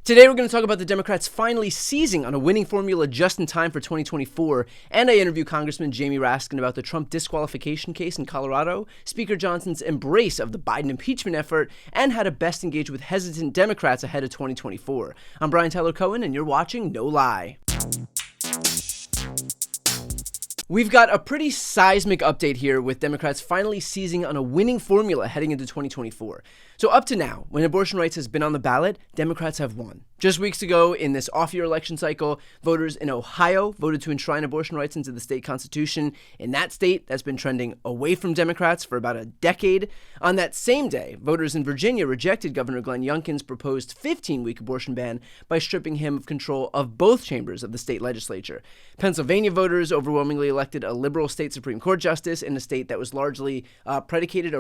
Today we're going to talk about the Democrats finally seizing on a winning formula just in time for 2024, and I interview Congressman Jamie Raskin about the Trump disqualification case in Colorado, Speaker Johnson's embrace of the Biden impeachment effort, and how to best engage with hesitant Democrats ahead of 2024. I'm Brian Tyler Cohen, and you're watching No Lie. We've got a pretty seismic update here with Democrats finally seizing on a winning formula heading into 2024. So up to now, when abortion rights has been on the ballot, Democrats have won. Just weeks ago, in this off-year election cycle, voters in Ohio voted to enshrine abortion rights into the state constitution. In that state, that's been trending away from Democrats for about a decade. On that same day, voters in Virginia rejected Governor Glenn Youngkin's proposed 15-week abortion ban by stripping him of control of both chambers of the state legislature. Pennsylvania voters overwhelmingly elected a liberal state Supreme Court justice in a state that was largely a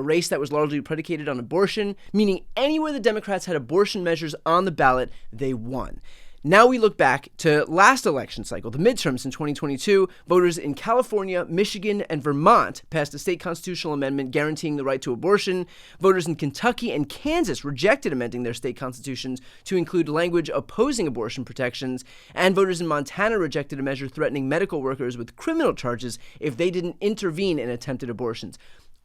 race that was largely predicated on abortion, meaning anywhere the Democrats had abortion measures on the ballot, they won. Now we look back to last election cycle, the midterms in 2022. Voters in California, Michigan, and Vermont passed a state constitutional amendment guaranteeing the right to abortion. Voters in Kentucky and Kansas rejected amending their state constitutions to include language opposing abortion protections. And voters in Montana rejected a measure threatening medical workers with criminal charges if they didn't intervene in attempted abortions.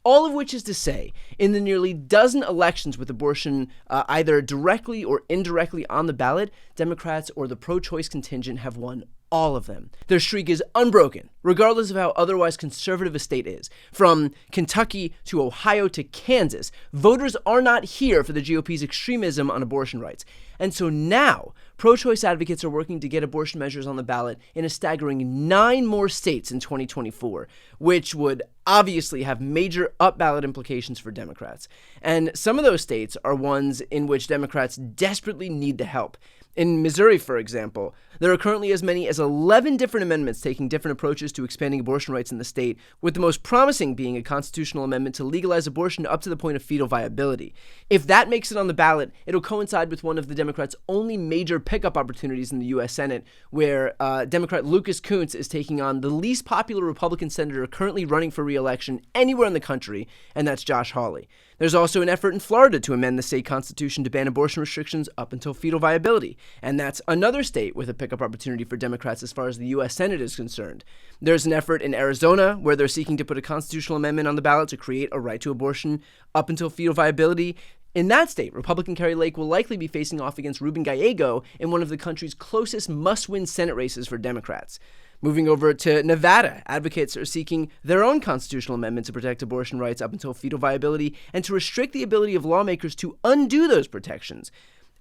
All of which is to say, in the nearly dozen elections with abortion either directly or indirectly on the ballot, Democrats or the pro-choice contingent have won all of them. Their streak is unbroken, regardless of how otherwise conservative a state is. From Kentucky to Ohio to Kansas, voters are not here for the GOP's extremism on abortion rights. And so now, pro-choice advocates are working to get abortion measures on the ballot in a staggering 9 more states in 2024, which would obviously have major up-ballot implications for Democrats. And some of those states are ones in which Democrats desperately need the help. In Missouri, for example, there are currently as many as 11 different amendments taking different approaches to expanding abortion rights in the state, with the most promising being a constitutional amendment to legalize abortion up to the point of fetal viability. If that makes it on the ballot, it'll coincide with one of the Democrats' only major pickup opportunities in the U.S. Senate, where Democrat Lucas Kunce is taking on the least popular Republican senator currently running for re-election anywhere in the country, and that's Josh Hawley. There's also an effort in Florida to amend the state constitution to ban abortion restrictions up until fetal viability, and that's another state with a pickup opportunity for Democrats as far as the U.S. Senate is concerned. There's an effort in Arizona where they're seeking to put a constitutional amendment on the ballot to create a right to abortion up until fetal viability. In that state, Republican Kari Lake will likely be facing off against Ruben Gallego in one of the country's closest must-win Senate races for Democrats. Moving over to Nevada, advocates are seeking their own constitutional amendment to protect abortion rights up until fetal viability and to restrict the ability of lawmakers to undo those protections.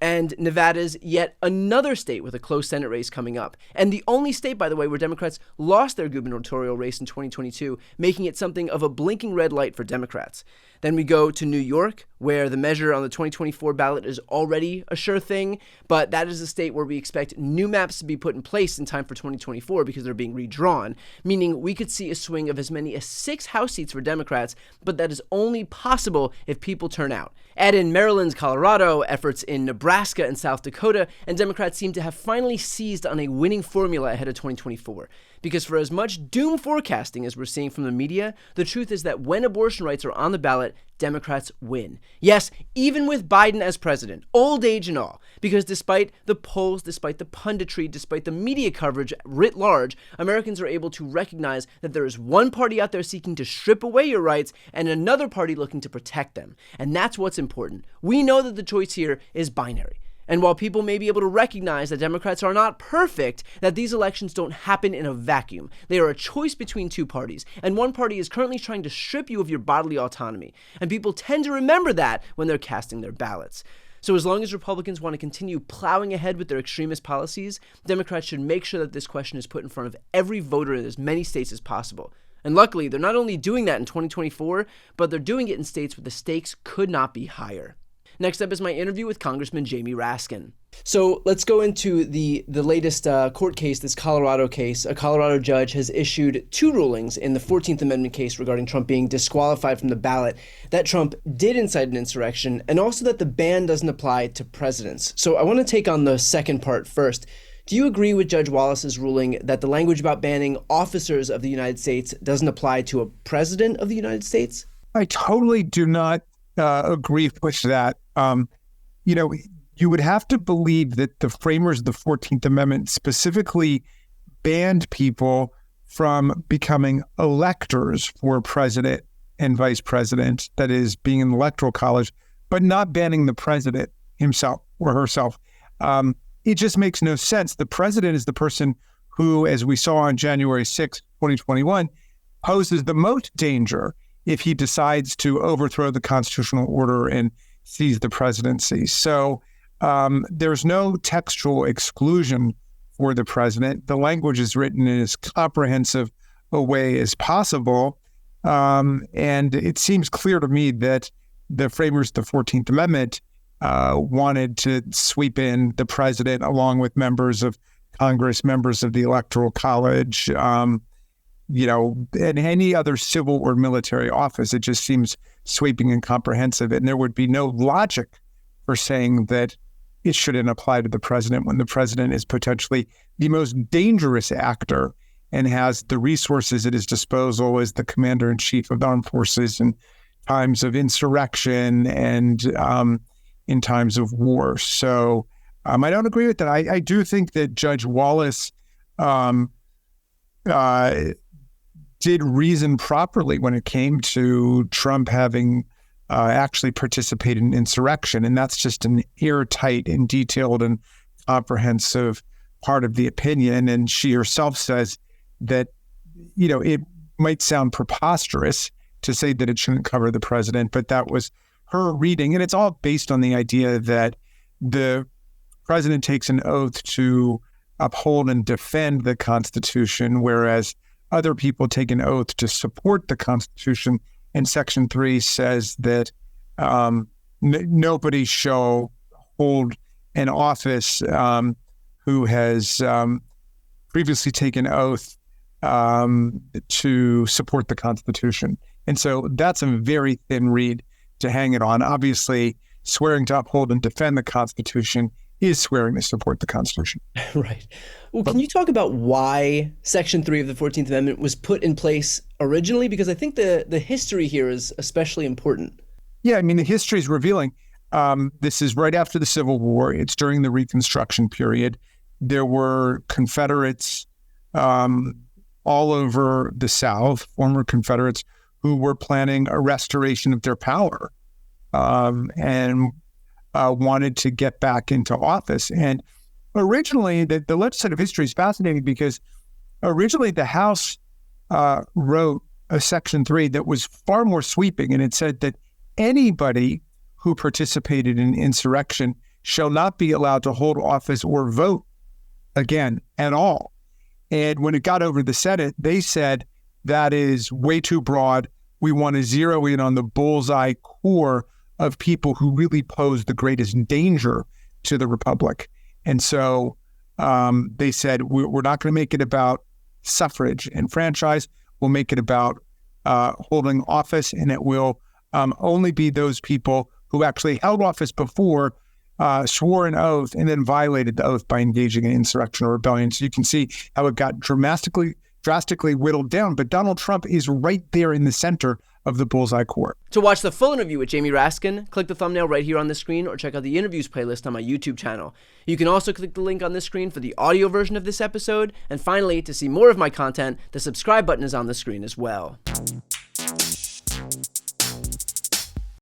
And Nevada's yet another state with a close Senate race coming up. And the only state, by the way, where Democrats lost their gubernatorial race in 2022, making it something of a blinking red light for Democrats. Then we go to New York, where the measure on the 2024 ballot is already a sure thing, but that is a state where we expect new maps to be put in place in time for 2024 because they're being redrawn, meaning we could see a swing of as many as 6 House seats for Democrats, but that is only possible if people turn out. Add in Maryland's Colorado, efforts in Nebraska and South Dakota, and Democrats seem to have finally seized on a winning formula ahead of 2024. Because for as much doom forecasting as we're seeing from the media, the truth is that when abortion rights are on the ballot, Democrats win. Yes, even with Biden as president, old age and all, because despite the polls, despite the punditry, despite the media coverage writ large, Americans are able to recognize that there is one party out there seeking to strip away your rights and another party looking to protect them. And that's what's important. We know that the choice here is binary. And while people may be able to recognize that Democrats are not perfect, that these elections don't happen in a vacuum. They are a choice between two parties, and one party is currently trying to strip you of your bodily autonomy. And people tend to remember that when they're casting their ballots. So as long as Republicans want to continue plowing ahead with their extremist policies, Democrats should make sure that this question is put in front of every voter in as many states as possible. And luckily, they're not only doing that in 2024, but they're doing it in states where the stakes could not be higher. Next up is my interview with Congressman Jamie Raskin. So let's go into the latest court case, this Colorado case. A Colorado judge has issued 2 rulings in the 14th Amendment case regarding Trump being disqualified from the ballot, that Trump did incite an insurrection, and also that the ban doesn't apply to presidents. So I want to take on the second part first. Do you agree with Judge Wallace's ruling that the language about banning officers of the United States doesn't apply to a president of the United States? I totally do not agree with that. you would have to believe that the framers of the 14th Amendment specifically banned people from becoming electors for president and vice president, that is, being in the Electoral College, but not banning the president himself or herself. It just makes no sense. The president is the person who, as we saw on January 6, 2021, poses the most danger if he decides to overthrow the constitutional order and seize the presidency. So there's no textual exclusion for the president. The language is written in as comprehensive a way as possible. And it seems clear to me that the framers of the 14th Amendment wanted to sweep in the president along with members of Congress, members of the Electoral College, and any other civil or military office. It just seems sweeping and comprehensive. And there would be no logic for saying that it shouldn't apply to the president when the president is potentially the most dangerous actor and has the resources at his disposal as the commander-in-chief of the armed forces in times of insurrection and in times of war. So I don't agree with that. I do think that Judge Wallace did reason properly when it came to Trump having actually participated in insurrection. And that's just an airtight and detailed and comprehensive part of the opinion. And she herself says that, it might sound preposterous to say that it shouldn't cover the president, but that was her reading. And it's all based on the idea that the president takes an oath to uphold and defend the Constitution, whereas other people take an oath to support the Constitution. And Section 3 says that nobody shall hold an office who has previously taken oath to support the Constitution. And so that's a very thin reed to hang it on. Obviously, swearing to uphold and defend the Constitution is swearing to support the Constitution. Right. Well, can you talk about why Section 3 of the 14th Amendment was put in place originally? Because I think the history here is especially important. Yeah, the history is revealing. This is right after the Civil War. It's during the Reconstruction period. There were Confederates all over the South, former Confederates, who were planning a restoration of their power and wanted to get back into office. And originally, the legislative history is fascinating because originally the House wrote a Section 3 that was far more sweeping, and it said that anybody who participated in insurrection shall not be allowed to hold office or vote again at all. And when it got over to the Senate, they said that is way too broad. We want to zero in on the bullseye core of people who really pose the greatest danger to the republic. And so they said, we're not going to make it about suffrage and franchise. We'll make it about holding office, and it will only be those people who actually held office before, swore an oath, and then violated the oath by engaging in insurrection or rebellion. So you can see how it got drastically whittled down. But Donald Trump is right there in the center of the bullseye core. To watch the full interview with Jamie Raskin, click the thumbnail right here on the screen or check out the interviews playlist on my YouTube channel. You can also click the link on this screen for the audio version of this episode. And finally, to see more of my content, the subscribe button is on the screen as well.